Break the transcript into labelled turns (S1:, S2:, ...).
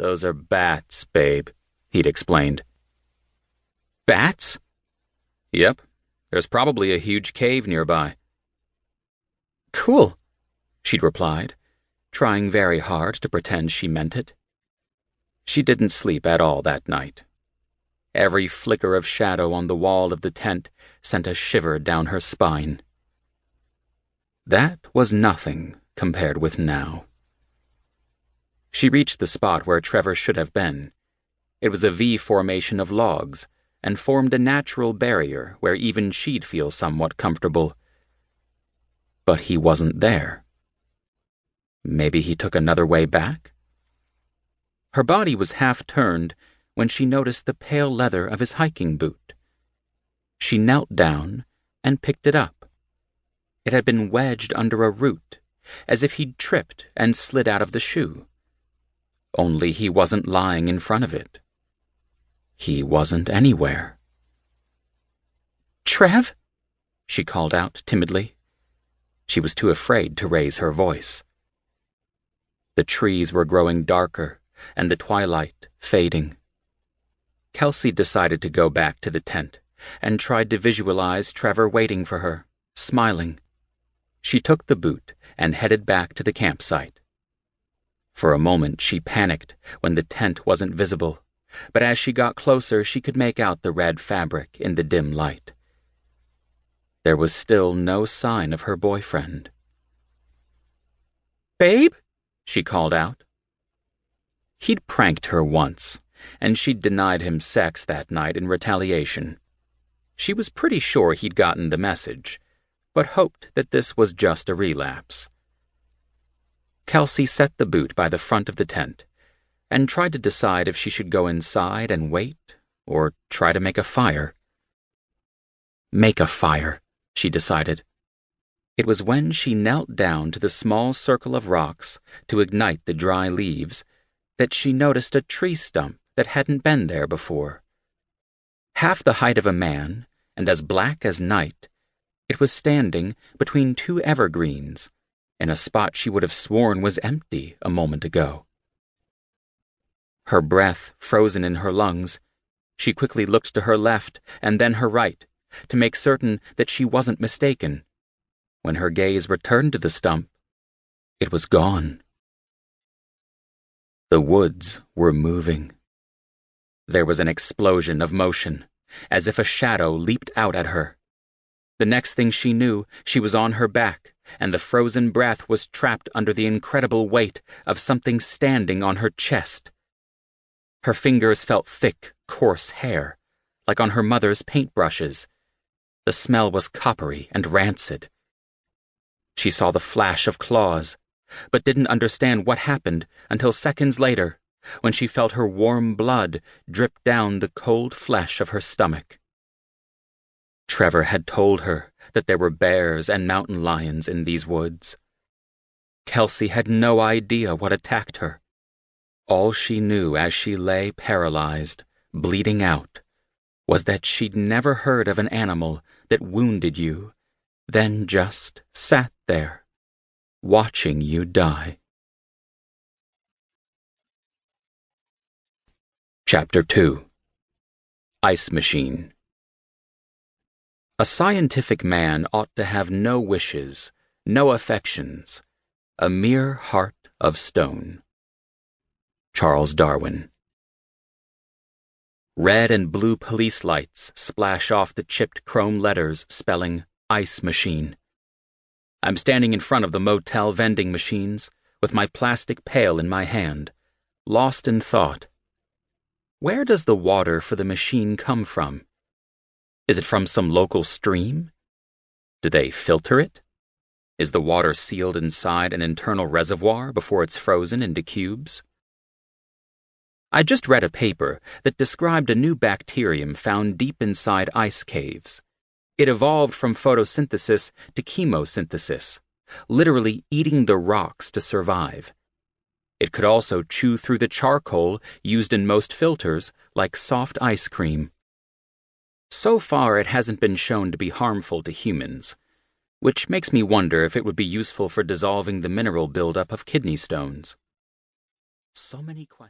S1: "Those are bats, babe," he'd explained. "Bats?" "Yep. There's probably a huge cave nearby." "Cool," she'd replied, trying very hard to pretend she meant it. She didn't sleep at all that night. Every flicker of shadow on the wall of the tent sent a shiver down her spine. That was nothing compared with now. She reached the spot where Trevor should have been. It was a V formation of logs, and formed a natural barrier where even she'd feel somewhat comfortable. But he wasn't there. Maybe he took another way back? Her body was half-turned when she noticed the pale leather of his hiking boot. She knelt down and picked it up. It had been wedged under a root, as if he'd tripped and slid out of the shoe. Only he wasn't lying in front of it. He wasn't anywhere. "Trev?" she called out timidly. She was too afraid to raise her voice. The trees were growing darker, and the twilight fading. Kelsey decided to go back to the tent and tried to visualize Trevor waiting for her, smiling. She took the boot and headed back to the campsite. For a moment she panicked when the tent wasn't visible, but as she got closer she could make out the red fabric in the dim light. There was still no sign of her boyfriend. "Babe?" she called out. He'd pranked her once, and she'd denied him sex that night in retaliation. She was pretty sure he'd gotten the message, but hoped that this was just a relapse. Kelsey set the boot by the front of the tent and tried to decide if she should go inside and wait or try to make a fire. Make a fire, she decided. It was when she knelt down to the small circle of rocks to ignite the dry leaves that she noticed a tree stump that hadn't been there before. Half the height of a man, and as black as night, it was standing between two evergreens, in a spot she would have sworn was empty a moment ago. Her breath frozen in her lungs, she quickly looked to her left and then her right, to make certain that she wasn't mistaken. When her gaze returned to the stump, it was gone. The woods were moving. There was an explosion of motion, as if a shadow leaped out at her. The next thing she knew, she was on her back, and the frozen breath was trapped under the incredible weight of something standing on her chest. Her fingers felt thick, coarse hair, like on her mother's paintbrushes. The smell was coppery and rancid. She saw the flash of claws, but didn't understand what happened until seconds later, when she felt her warm blood drip down the cold flesh of her stomach. Trevor had told her that there were bears and mountain lions in these woods. Kelsey had no idea what attacked her. All she knew as she lay paralyzed, bleeding out, was that she'd never heard of an animal that wounded you, then just sat there, watching you die. Chapter 2. Ice Machine. A scientific man ought to have no wishes, no affections, a mere heart of stone. Charles Darwin. Red and blue police lights splash off the chipped chrome letters spelling Ice Machine. I'm standing in front of the motel vending machines with my plastic pail in my hand, lost in thought. Where does the water for the machine come from? Is it from some local stream? Do they filter it? Is the water sealed inside an internal reservoir before it's frozen into cubes? I just read a paper that described a new bacterium found deep inside ice caves. It evolved from photosynthesis to chemosynthesis, literally eating the rocks to survive. It could also chew through the charcoal used in most filters, like soft ice cream. So far, it hasn't been shown to be harmful to humans, which makes me wonder if it would be useful for dissolving the mineral buildup of kidney stones. So many questions.